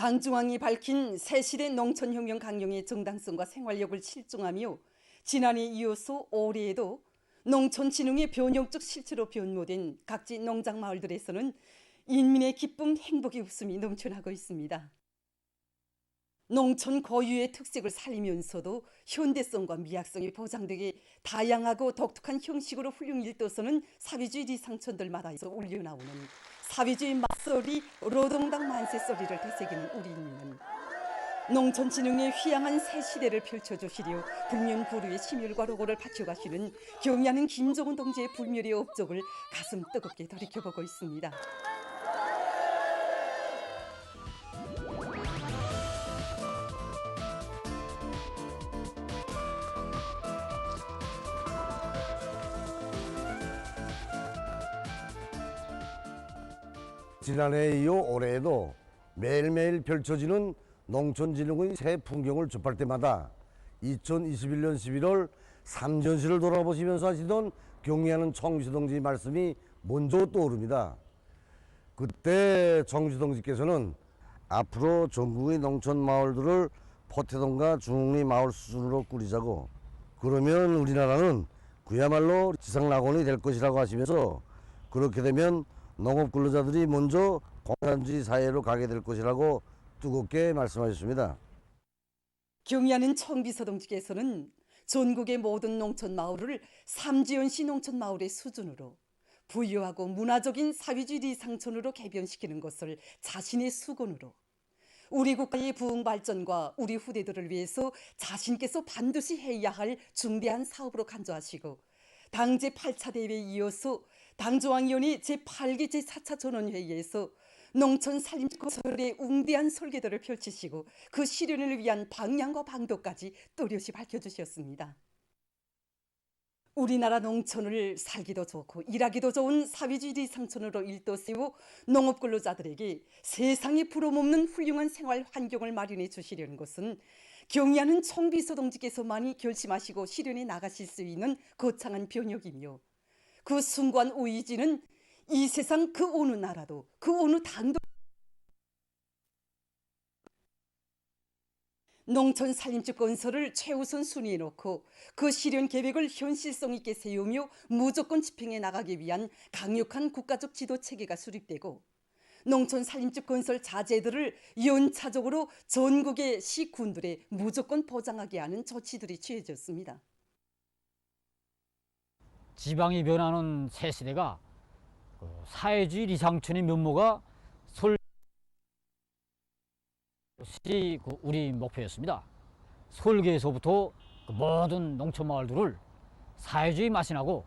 당중앙이 밝힌 새시대 농촌혁명 강령의 정당성과 생활력을 실증하며 지난해 이어서 올해에도 농촌진흥의 변형적 실체로 변모된 각지 농장 마을들에서는 인민의 기쁨, 행복의 웃음이 넘쳐나고 있습니다. 농촌 고유의 특색을 살리면서도 현대성과 미학성이 보장되게 다양하고 독특한 형식으로 훌륭히 일떠서는 사회주의 리상촌들마다에서 울려나오는 사회주의 맞소리, 노동당 만세 소리를 되새기는 우리 인민은 농촌 진흥의 휘황한 새 시대를 펼쳐주시려 불면부루의 심혈과 노고를 바쳐가시는 경의하는 김정은 동지의 불멸의 업적을 가슴 뜨겁게 돌이켜보고 있습니다. 지난해에 이어 올해에도 매일매일 펼쳐지는 농촌진흥의 새 풍경을 접할 때마다 2021년 11월 삼전시를 돌아보시면서 하시던 경의하는 청비서 동지의 말씀이 먼저 떠오릅니다. 그때 청비서 동지께서는 앞으로 전국의 농촌 마을들을 포태동과 중흥리 마을 수준으로 꾸리자고, 그러면 우리나라는 그야말로 지상낙원이 될 것이라고 하시면서, 그렇게 되면 농업 근로자들이 먼저 공산주의 사회로 가게 될 것이라고 뜨겁게 말씀하셨습니다. 경의하는 청비서 동지께서는 전국의 모든 농촌 마을을 삼지연시 농촌 마을의 수준으로 부유하고 문화적인 사회주의 리상촌으로 개변시키는 것을 자신의 수건으로 우리 국가의 부흥 발전과 우리 후대들을 위해서 자신께서 반드시 해야 할 중대한 사업으로 간주하시고, 당 제8차 대회에 이어서 당중앙위원회 제8기 제4차 전원회의에서 농촌 살림건설의 웅대한 설계도를 펼치시고 그 실현을 위한 방향과 방도까지 또렷이 밝혀주셨습니다. 우리나라 농촌을 살기도 좋고 일하기도 좋은 사회주의 리상촌으로 일떠세워 농업 근로자들에게 세상에 부러움없는 훌륭한 생활 환경을 마련해 주시려는 것은 경의하는 청비서 동지께서만이 결심하시고 실현해 나가실 수 있는 거창한 변혁이며, 그 숭고한 의지는 이 세상 그 어느 나라도 그 어느 당도 농촌 살림집 건설을 최우선 순위에 놓고 그 실현 계획을 현실성 있게 세우며 무조건 집행해 나가기 위한 강력한 국가적 지도 체계가 수립되고, 농촌 살림집 건설 자재들을 연차적으로 전국의 시군들에 무조건 보장하게 하는 조치들이 취해졌습니다. 지방이 변하는 새 시대가 사회주의 리상촌의 면모가 솔직히 우리 목표였습니다. 설계에서부터 모든 농촌 마을들을 사회주의 맛이 나고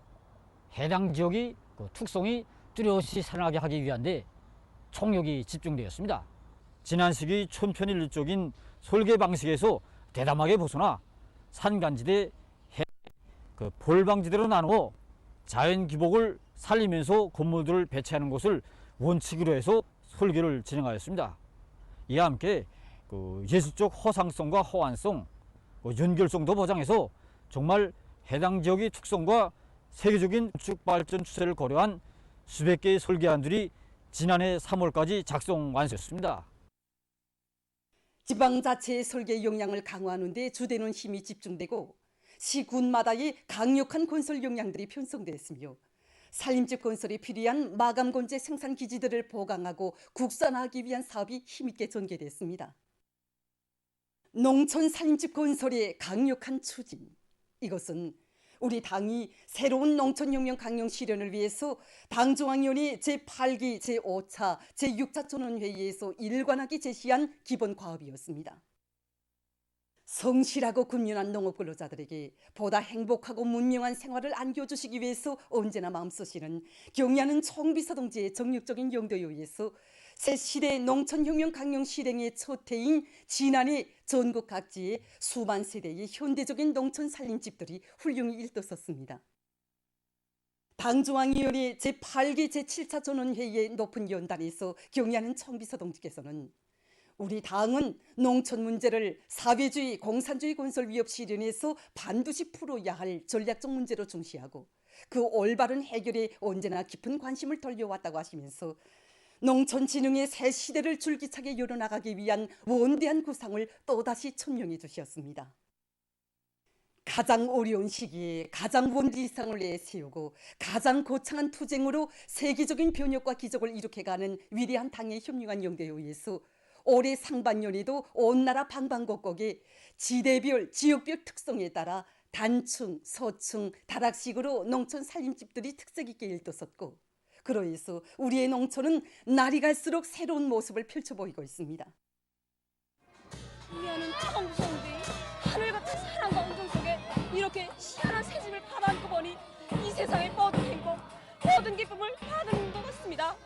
해당 지역의 특성이 뚜렷이 살아나게 하기 위한데 총력이 집중되었습니다. 지난 시기 촌편일률적인 설계 방식에서 대담하게 벗어나 산간지대, 볼방지대로 나누어 자연 기복을 살리면서 건물들을 배치하는 것을 원칙으로 해서 설계를 진행하였습니다. 이와 함께 예술적 허상성과 호환성, 연결성도 보장해서 정말 해당 지역의 특성과 세계적인 건축 발전 추세를 고려한 수백 개의 설계안들이 지난해 3월까지 작성 완수했습니다. 지방자치의 설계 역량을 강화하는 데 주되는 힘이 집중되고 시군마다의 강력한 건설 역량들이 편성되었으며, 살림집 건설에 필요한 마감건재 생산 기지들을 보강하고 국산화하기 위한 사업이 힘있게 전개됐습니다. 농촌 살림집 건설의 강력한 추진, 이것은 우리 당이 새로운 농촌혁명 강령 실현을 위해서 당중앙위원회 제8기 제5차 제6차 전원회의에서 일관하게 제시한 기본 과업이었습니다. 성실하고 근면한 농업 근로자들에게 보다 행복하고 문명한 생활을 안겨주시기 위해서 언제나 마음쓰시는 경의하는 청비서 동지의 정력적인 용도에 의해서 새시대 농촌혁명 강령 실행의 첫 해인 지난해 전국 각지에 수만 세대의 현대적인 농촌 살림집들이 훌륭히 일떠섰습니다. 당중앙위원회 제8기 제7차 전원회의의 높은 연단에서 경의하는 청비서 동지께서는 우리 당은 농촌 문제를 사회주의, 공산주의 건설 위협 실현에서 반드시 풀어야 할 전략적 문제로 중시하고 그 올바른 해결에 언제나 깊은 관심을 돌려왔다고 하시면서 농촌진흥의 새 시대를 줄기차게 이뤄나가기 위한 원대한 구상을 또다시 천명해 주셨습니다. 가장 어려운 시기에 가장 원대 이상을 내세우고 가장 거창한 투쟁으로 세계적인 변혁과 기적을 일으켜가는 위대한 당의 혁명한 영대에 의해서 올해 상반년에도 온 나라 방방곡곡에 지대별, 지역별 특성에 따라 단층, 서층, 다락식으로 농촌 살림집들이 특색 있게 일떠섰고, 그러해서 우리의 농촌은 날이 갈수록 새로운 모습을 펼쳐 보이고 있습니다. 우리는 처음 무서운데 하늘 같은 사랑과 온정 속에 이렇게 희한한 새 집을 받아안고 보니 이 세상의 모든 행복, 모든 기쁨을 받은 것 같습니다.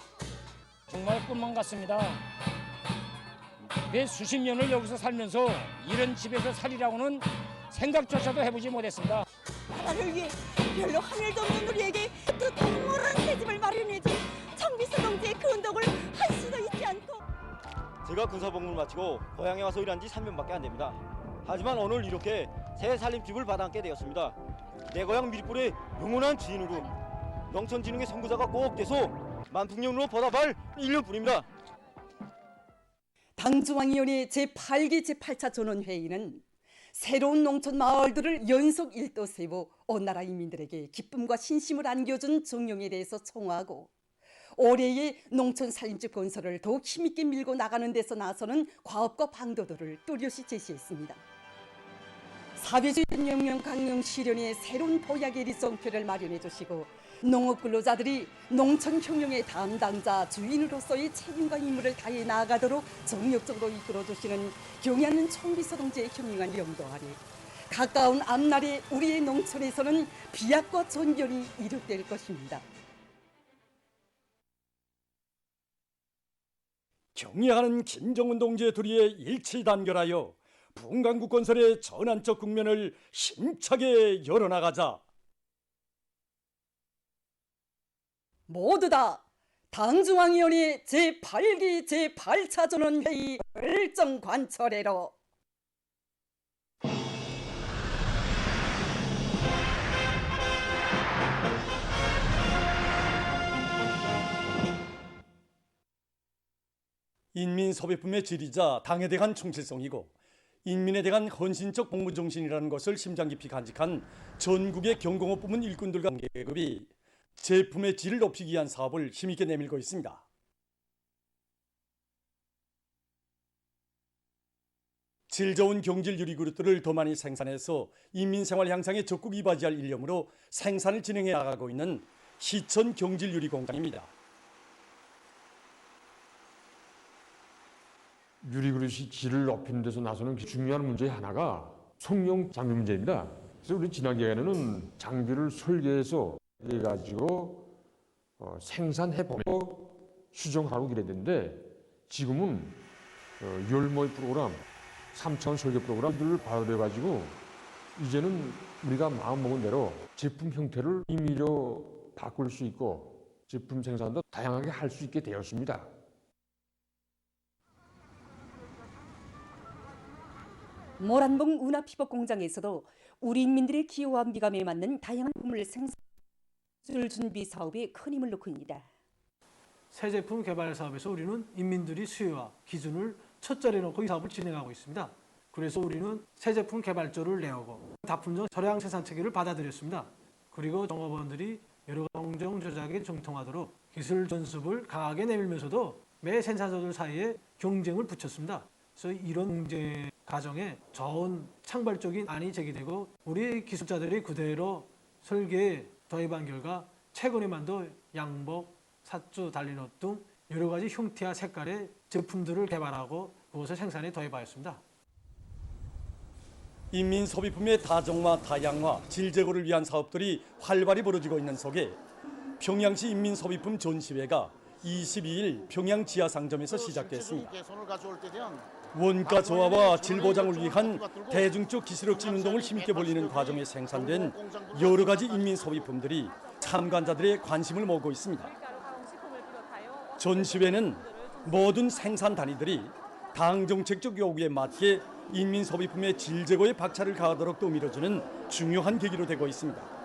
정말 꿈만 같습니다. 매 수십 년을 여기서 살면서 이런 집에서 살이라고는 생각조차도 해보지 못했습니다. 나라를 위해 별로 하늘도 없는 우리에게 뜻하는 모란 새 집을 마련해준 청비서 동지의 그 운동을 한시도 잊지 않고. 제가 군사복무를 마치고 고향에 와서 일한 지 3년밖에 안 됩니다. 하지만 오늘 이렇게 새 살림집을 받아안게 되었습니다. 내 고향 밀골의 영원한 주인으로 농촌진흥의 선구자가 꼭 돼서 만풍년으로 보답할 1년뿐입니다. 당중앙위원회 제8기 제8차 전원회의는 새로운 농촌 마을들을 연속 1도 세워 온 나라 인민들에게 기쁨과 신심을 안겨준 정령에 대해서 청하고, 올해의 농촌 살림집 건설을 더욱 힘있게 밀고 나가는 데서 나서는 과업과 방도들을 뚜렷이 제시했습니다. 사회주의 혁명 강령 실현의 새로운 도약의 리성표를 마련해 주시고, 농업 근로자들이 농촌 혁명의 담당자 주인으로서의 책임과 임무를 다해 나아가도록 정력적으로 이끌어 주시는 경의하는 총비서 동지의 혁명한 영도 아래 가까운 앞날에 우리의 농촌에서는 비약과 존경이 이룩될 것입니다. 경의하는 김정은 동지의 도리에 일치단결하여 분강국 건설의 전환적 국면을 힘차게 열어나가자. 모두 다 당중앙위원회 제8기 제8차 전원회의 일정 관철해로. 인민소비품의 질이자 당에 대한 충실성이고 인민에 대한 헌신적 복무정신이라는 것을 심장 깊이 간직한 전국의 경공업 부문 일꾼들과 계급이 제품의 질을 높이기 위한 사업을 힘있게 내밀고 있습니다. 질 좋은 경질 유리 그릇들을 더 많이 생산해서 인민생활 향상에 적극 이바지할 일념으로 생산을 진행해 나가고 있는 시천 경질 유리 공장입니다. 유리 그릇이 질을 높이는 데서 나서는 중요한 문제의 하나가 성형 장비 문제입니다. 그래서 우리 지난 기간에는 장비를 설계해서 해가지고 생산해 보고 수정하고 그래야 되는데, 지금은 열모의 프로그램, 3차원 설계 프로그램들을 발효해가지고 이제는 우리가 마음먹은 대로 제품 형태를 임의로 바꿀 수 있고 제품 생산도 다양하게 할 수 있게 되었습니다. 모란봉 운합피복 공장에서도 우리 인민들의 기호와 미감에 맞는 다양한 품을 생산 준비 사업에 큰 힘을 놓고 있습니다. 새 제품 개발 사업에서 우리는 인민들이 수요와 기준을 첫자리에 놓고 이 사업을 진행하고 있습니다. 그래서 우리는 새 제품 개발조를 내오고 다품종 저량 생산 체계를 받아들였습니다. 그리고 종업원들이 여러 공정 조작에 정통하도록 기술 전습을 강하게 내밀면서도 매 생산자들 사이에 경쟁을 붙였습니다. 그래서 이런 경쟁 과정에 좋은 창발적인 안이 제기되고 우리 기술자들이 그대로 설계에 도입한 결과 최근에만도 양복, 삿주, 달린옷 등 여러 가지 형태와 색깔의 제품들을 개발하고 그것을 생산에 도입하였습니다. 인민소비품의 다정화, 다양화, 질 제고를 위한 사업들이 활발히 벌어지고 있는 속에 평양시 인민소비품 전시회가 22일 평양 지하상점에서 시작됐습니다. 원가 저하와 질 보장을 위한 대중적 기술혁신 운동을 힘있게 벌리는 과정에 생산된 여러 가지 인민소비품들이 참관자들의 관심을 모으고 있습니다. 전시회는 모든 생산 단위들이 당 정책적 요구에 맞게 인민소비품의 질 제고에 박차를 가하도록 또 밀어주는 중요한 계기로 되고 있습니다.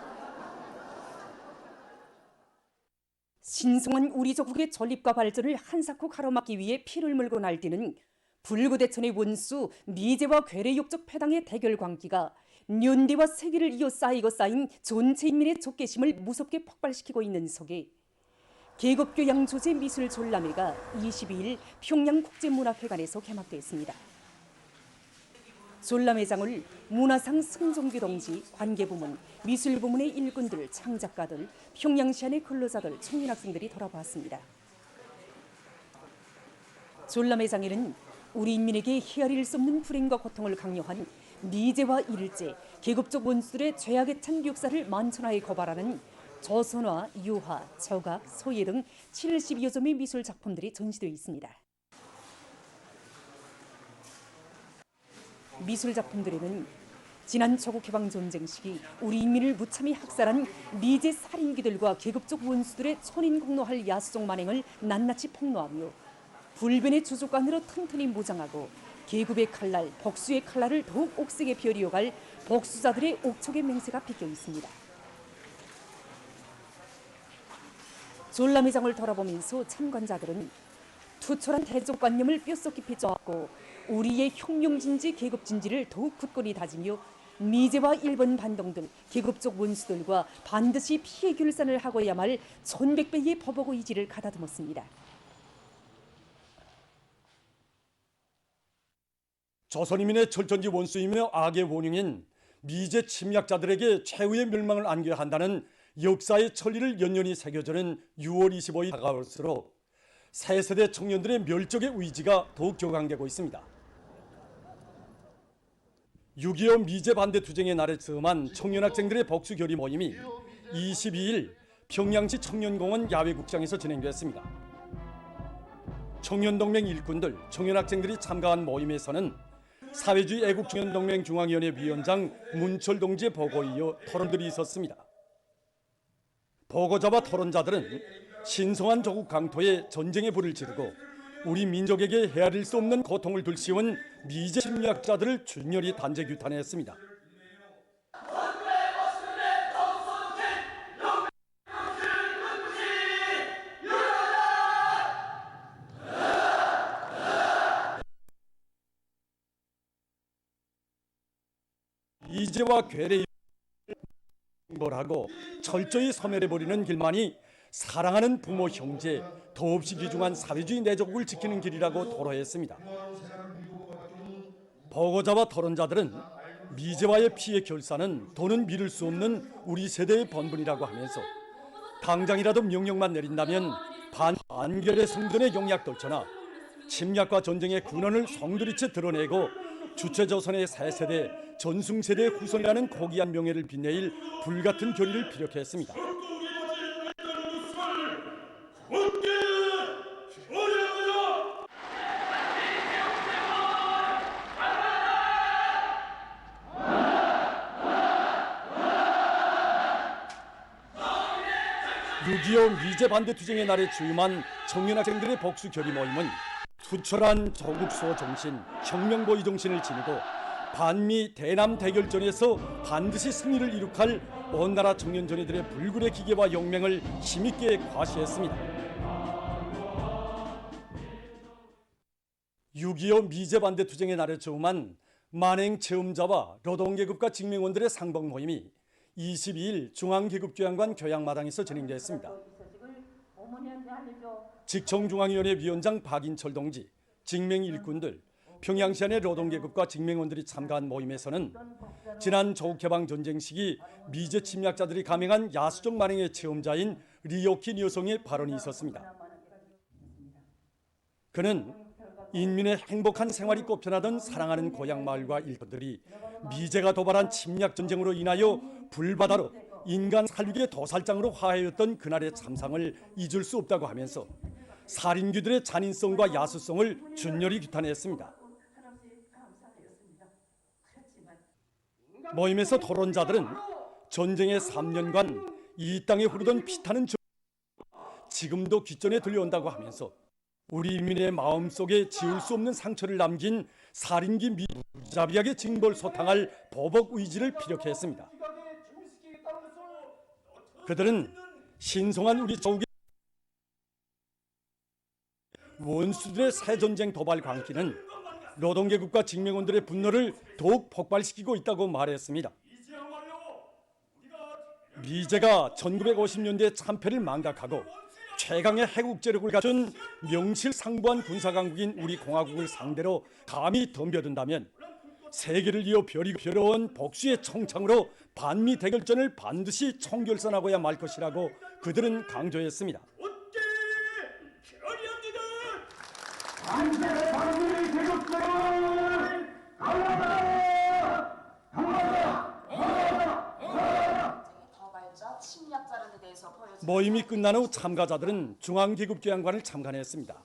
신성한 우리 조국의 전립과 발전을 한사코 가로막기 위해 피를 물고 날뛰는 불구대천의 원수 미제와 괴뢰 욕적 패당의 대결 광기가 년대와 세기를 이어 쌓이고 쌓인 전체 인민의 족개심을 무섭게 폭발시키고 있는 속에 계급교양 조제 미술 졸라매가 22일 평양국제문화회관에서 개막됐습니다. 졸라매장을 문화상 승종규 동지, 관계부문, 미술부문의 일꾼들, 창작가들, 평양시안의 근로자들, 청년학생들이 돌아보았습니다. 졸라매장에는 우리 인민에게 헤아릴 수 없는 불행과 고통을 강요한 미제와 일제, 계급적 원수들의 죄악에 찬 역사를 만천하에 고발하는 조선화, 유화, 저각, 소예 등 72여 점의 미술 작품들이 전시되어 있습니다. 미술 작품들에는 지난 조국 해방 전쟁 시기 우리 인민을 무참히 학살한 미제 살인귀들과 계급적 원수들의 천인 공노할 야수적 만행을 낱낱이 폭로하며 불변의 주족관으로 튼튼히 무장하고 계급의 칼날, 복수의 칼날을 더욱 옥색에 벼리어갈 복수자들의 옥촉의 맹세가 비껴 있습니다. 졸라매장을 돌아보면서 참관자들은 투철한 대족관념을 뼛속 깊이 쪼았고 우리의 혁명진지 계급진지를 더욱 굳건히 다지며 미제와 일본 반동 등 계급적 원수들과 반드시 피해 결산을 하고야만 할 1100배의 법하고 의지를 가다듬었습니다. 조선인민의 철전지 원수이며 악의 원흉인 미제 침략자들에게 최후의 멸망을 안겨야 한다는 역사의 천리를 연연히 새겨주는 6월 25일 다가올수록 새 세대 청년들의 멸족의 의지가 더욱 격앙되고 있습니다. 6.25 미제 반대 투쟁의 날에 처음한 청년학생들의 복수결의 모임이 22일 평양시 청년공원 야외극장에서 진행됐습니다. 청년동맹 일꾼들, 청년학생들이 참가한 모임에서는 사회주의 애국청년동맹 중앙위원회 위원장 문철 동지의 보고에 이어 토론들이 있었습니다. 보고자와 토론자들은 신성한 조국 강토에 전쟁의 불을 지르고 우리 민족에게 헤아릴 수 없는 고통을 들씌운 미제 침략자들을 준열히 단죄 규탄했습니다. 미제와 괴뢰 하고 철저히 소멸해버리는 길만이 사랑하는 부모 형제 더없이 귀중한 사회주의 내조국을 지키는 길이라고 토로했습니다. 보고자와 토론자들은 미제와의 피해 결산은 더는 미룰 수 없는 우리 세대의 본분이라고 하면서 당장이라도 명령만 내린다면 반결의 성전의 용약 떨쳐나 침략과 전쟁의 군원을 송두리째 드러내고 주체조선의 새 세대, 전승세대의 후손이라는 고귀한 명예를 빛내일 불같은 결의를 피력했습니다. (6.25) 미제 반대 투쟁의 날에 주임한 청년학생들의 복수 결의 모임은 투철한 조국수호 정신, 혁명보위 정신을 지니고 반미 대남 대결전에서 반드시 승리를 이룩할 온 나라 청년전의들의 불굴의 기계와 용맹을 힘있게 과시했습니다. 6.25 미제 반대 투쟁의 날에 처음한 만행 체험자와 노동계급과 직맹원들의 상봉 모임이 22일 중앙계급교양관 교양마당에서 진행됐습니다. 직청중앙위원회 위원장 박인철 동지, 직맹 일꾼들, 평양시안의 노동계급과 직맹원들이 참가한 모임에서는 지난 조국해방 전쟁 시기 미제 침략자들이 감행한 야수적 만행의 체험자인 리오킨 여성의 발언이 있었습니다. 그는 인민의 행복한 생활이 꼽혀나던 사랑하는 고향 마을과 일꾼들이 미제가 도발한 침략 전쟁으로 인하여 불바다로 인간 살육의 도살장으로 화해였던 그날의 참상을 잊을 수 없다고 하면서 살인귀들의 잔인성과 야수성을 준열히 규탄했습니다. 모임에서 토론자들은 전쟁의 3년간 이 땅에 흐르던 피타는 지금도 귓전에 들려온다고 하면서 우리 인민의 마음속에 지울 수 없는 상처를 남긴 살인귀 무자비하게 징벌소탕할 보복 의지를 피력했습니다. 그들은 신성한 우리 조국의 원수들의 새전쟁 도발 광기는 노동계급과 직맹원들의 분노를 더욱 폭발시키고 있다고 말했습니다. 미제가 1950년대 참패를 망각하고 최강의 해국제력을 갖춘 명실상부한 군사강국인 우리 공화국을 상대로 감히 덤벼든다면 세계를 이어 벼려온 복수의 청창으로 반미 대결전을 반드시 총결선하고야 말 것이라고 그들은 강조했습니다. 모임이 끝난 후 참가자들은 중앙기급교양관을 참관했습니다.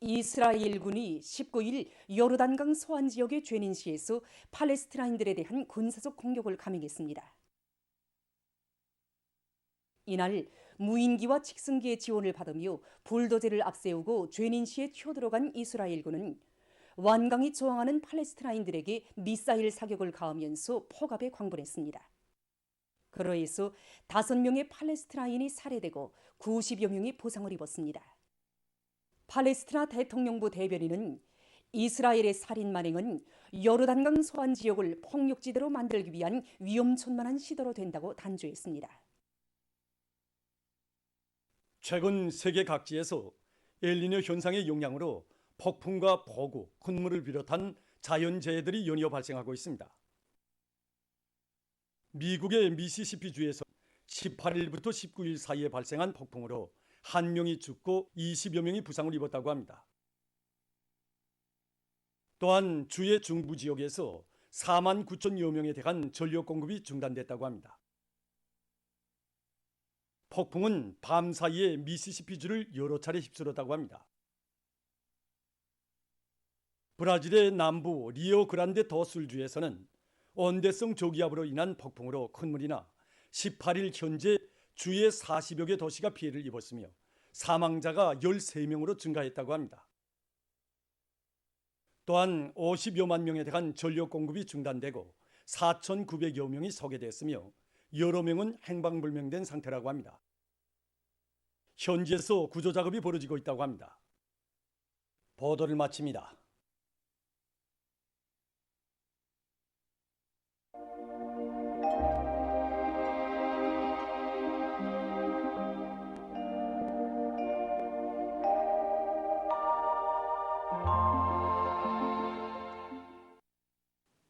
이스라엘군이 19일 요르단강 소안 지역의 죄닌시에서 팔레스타인들에 대한 군사적 공격을 감행했습니다. 이날 무인기와 직승기의 지원을 받으며 불도제를 앞세우고 죄닌시에 튀어들어간 이스라엘군은 완강히 저항하는 팔레스타인들에게 미사일 사격을 가하면서 포갑에 광분했습니다. 그러해서 5명의 팔레스타인이 살해되고 90여 명이 부상을 입었습니다. 팔레스티나 대통령부 대변인은 이스라엘의 살인 만행은 요르단강 소안 지역을 폭력지대로 만들기 위한 위험천만한 시도로 된다고 단죄했습니다. 최근 세계 각지에서 엘니뇨 현상의 영향으로 폭풍과 폭우, 콧물을 비롯한 자연재해들이 연이어 발생하고 있습니다. 미국의 미시시피주에서 18일부터 19일 사이에 발생한 폭풍으로 1명이 죽고 20여 명이 부상을 입었다고 합니다. 또한 주의 중부 지역에서 4만 9천여 명에 대한 전력 공급이 중단됐다고 합니다. 폭풍은 밤 사이에 미시시피주를 여러 차례 휩쓸었다고 합니다. 브라질의 남부 리오그란데 도술주에서는 온대성 저기압으로 인한 폭풍으로 큰 물이나 18일 현재 주의 40여 개 도시가 피해를 입었으며 사망자가 13명으로 증가했다고 합니다. 또한 50여만 명에 대한 전력 공급이 중단되고 4,900여 명이 소개됐으며 여러 명은 행방불명된 상태라고 합니다. 현지에서 구조 작업이 벌어지고 있다고 합니다. 보도를 마칩니다.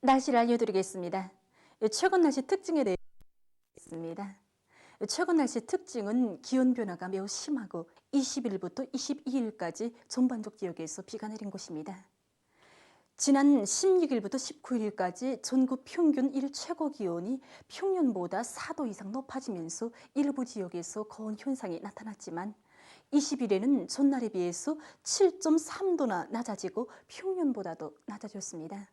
날씨를 알려드리겠습니다. 최근 날씨 특징에 대해 알려드리겠습니다. 최근 날씨 특징은 기온 변화가 매우 심하고 20일부터 22일까지 전반적 지역에서 비가 내린 곳입니다. 지난 16일부터 19일까지 전국 평균 일 최고 기온이 평년보다 4도 이상 높아지면서 일부 지역에서 고온 현상이 나타났지만 20일에는 전날에 비해서 7.3도나 낮아지고 평년보다도 낮아졌습니다.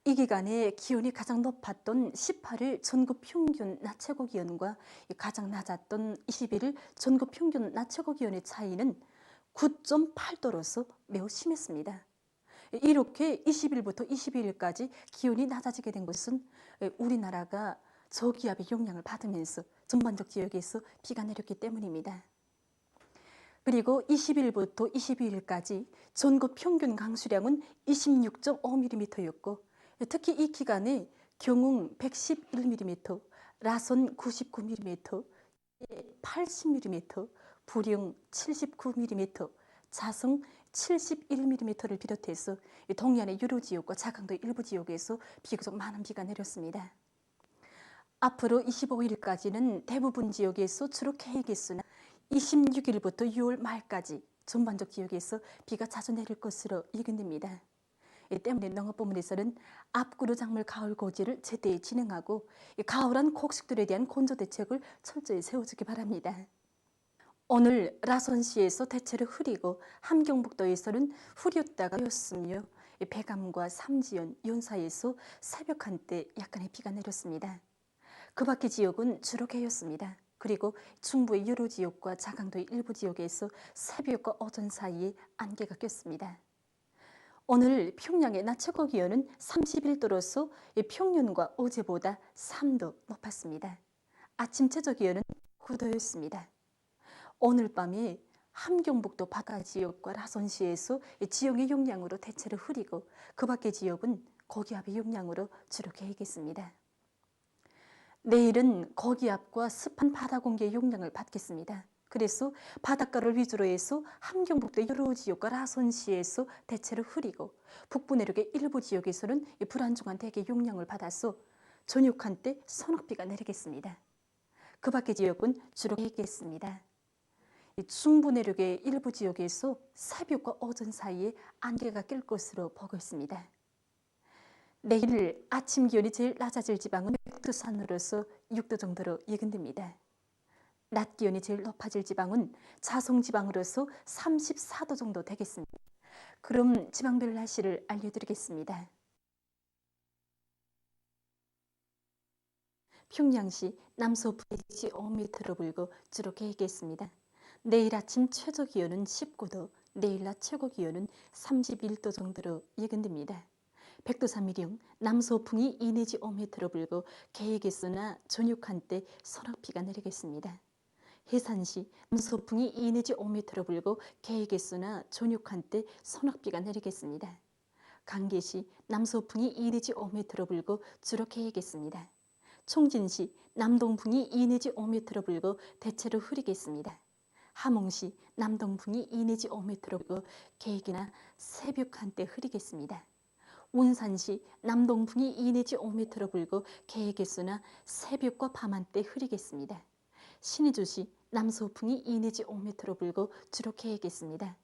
이 기간에 기온이 가장 높았던 18일 전국 평균 낮 최고 기온과 가장 낮았던 21일 전국 평균 낮 최고 기온의 차이는 9.8도로서 매우 심했습니다. 이렇게 20일부터 22일까지 기온이 낮아지게 된 것은 우리나라가 저기압의 영향을 받으면서 전반적 지역에서 비가 내렸기 때문입니다. 그리고 20일부터 22일까지 전국 평균 강수량은 26.5mm였고 특히 이 기간에 경웅 111mm, 라선 99mm, 80mm, 부령 79mm, 자성 71mm를 비롯해서 동해안의 유로 지역과 자강도 일부 지역에서 비교적 많은 비가 내렸습니다. 앞으로 25일까지는 대부분 지역에서 주로 개개수나 26일부터 6월 말까지 전반적 지역에서 비가 자주 내릴 것으로 예견됩니다. 이 때문에 농업부문에서는 앞구루 작물 가을 고지를 제때 진행하고 가을한 곡식들에 대한 건조 대책을 철저히 세워주기 바랍니다. 오늘 라선시에서 대체로 흐리고 함경북도에서는 흐렸다가 였으며 배감과 삼지연, 연사에서 새벽 한때 약간의 비가 내렸습니다. 그 밖의 지역은 주로 개였습니다. 그리고 중부의 여러 지역과 자강도의 일부 지역에서 새벽과 오전 사이에 안개가 꼈습니다. 오늘 평양의 낮 최고 기온은 31도로서 평년과 어제보다 3도 높았습니다. 아침 최저 기온은 9도였습니다. 오늘 밤에 함경북도 바다 지역과 라선시에서 지역의 용량으로 대체로 흐리고 그 밖의 지역은 고기압의 용량으로 주로 개겠습니다. 내일은 고기압과 습한 바다 공기의 용량을 받겠습니다. 그래서 바닷가를 위주로 해서 함경북도 여러 지역과 라선시에서 대체로 흐리고 북부 내륙의 일부 지역에서는 불안정한 대기 용량을 받아서 저녁 한때 소낙비가 내리겠습니다. 그 밖의 지역은 주로 개겠습니다. 중부 내륙의 일부 지역에서 새벽과 오전 사이에 안개가 낄 것으로 보고 있습니다. 내일 아침 기온이 제일 낮아질 지방은 백두산으로서 6도 정도로 예견됩니다. 낮 기온이 제일 높아질 지방은 자성 지방으로서 34도 정도 되겠습니다. 그럼 지방별 날씨를 알려드리겠습니다. 평양시 남서부지 5m로 불고 주로 개겠습니다. 내일 아침 최저 기온은 19도, 내일 낮 최고 기온은 31도 정도로 예견됩니다. 백두산미령 남서풍이 2 내지 5m로 불고 개겠으나 저녁 한때 소낙비가 내리겠습니다. 해산시 남서풍이 2 내지 5m로 불고 개겠으나 저녁 한때 소낙비가 내리겠습니다. 강계시 남서풍이 2 내지 5m로 불고 주로 개겠습니다. 총진시 남동풍이 2 내지 5m로 불고 대체로 흐리겠습니다. 함흥시 남동풍이 2 내지 5m로 불고 개기나 새벽 한때 흐리겠습니다. 운산시 남동풍이 2 내지 5m로 불고 개겠으나 새벽과 밤 한때 흐리겠습니다. 신의주시 남서풍이 2 내지 5m로 불고 주로 개겠습니다.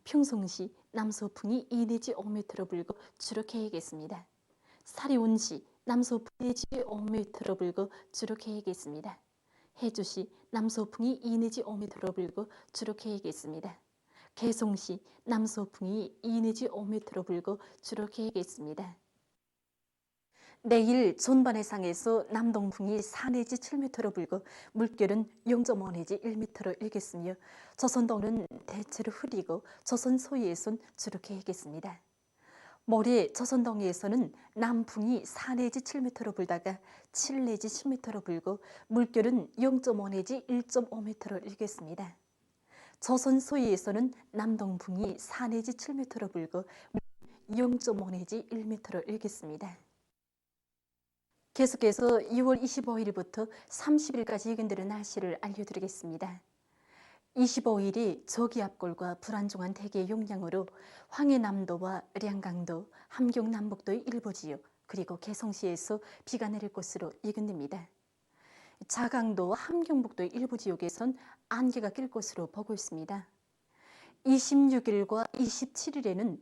평성시 남서풍이 2 내지 5m로 불고 주로 개겠습니다. 사리온시 남서풍이 2 내지 5m로 불고 주로 개겠습니다. 해주시 남서풍이 2 내지 5m로 불고 주로 개겠습니다. 개성시 남서풍이 2 내지 5m로 불고 주로 개겠습니다. 내일 전반해상에서 남동풍이 4 내지 7m로 불고 물결은 0.5 내지 1m로 일겠으며 조선동은 대체로 흐리고 조선 소위에선 주로 개겠습니다. 모레 조선동해에서는 남풍이 4 내지 7m로 불다가 7 내지 10m로 불고 물결은 0.5 내지 1.5m로 일겠습니다. 조선 소위에서는 남동풍이 4 내지 7m로 불고 0.5 내지 1m로 일겠습니다. 계속해서 2월 25일부터 30일까지 예견되는 날씨를 알려드리겠습니다. 25일이 저기압골과 불안정한 대기의 영향으로 황해남도와 량강도, 함경남북도의 일부 지역, 그리고 개성시에서 비가 내릴 것으로 예견됩니다. 자강도와 함경북도의 일부 지역에선 안개가 낄 것으로 보고 있습니다. 26일과 27일에는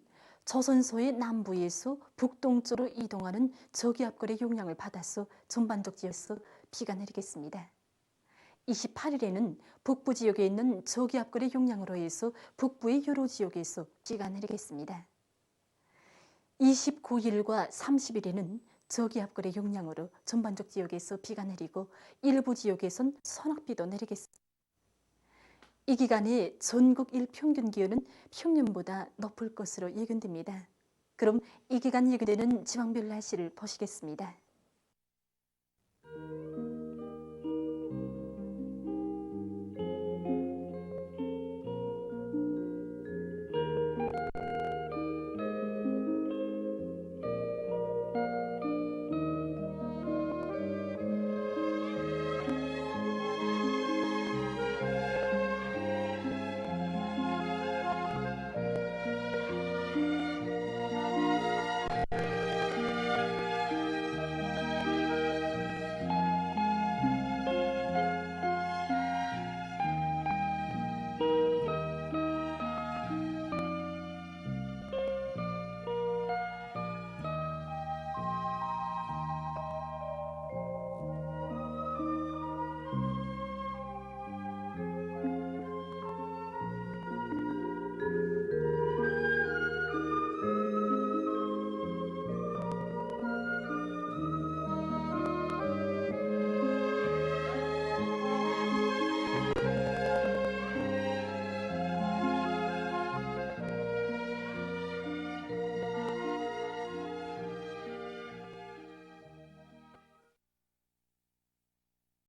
조선소의 남부에서 북동쪽으로 이동하는 저기압골의 영향을 받아서 전반적 지역에서 비가 내리겠습니다. 28일에는 북부 지역에 있는 저기압골의 영향으로 해서 북부의 여러 지역에서 비가 내리겠습니다. 29일과 30일에는 저기압골의 영향으로 전반적 지역에서 비가 내리고 일부 지역에선 소낙비도 내리겠습니다. 이 기간에 전국 일평균 기온은 평년보다 높을 것으로 예견됩니다. 그럼 이 기간 예견되는 지방별 날씨를 보시겠습니다.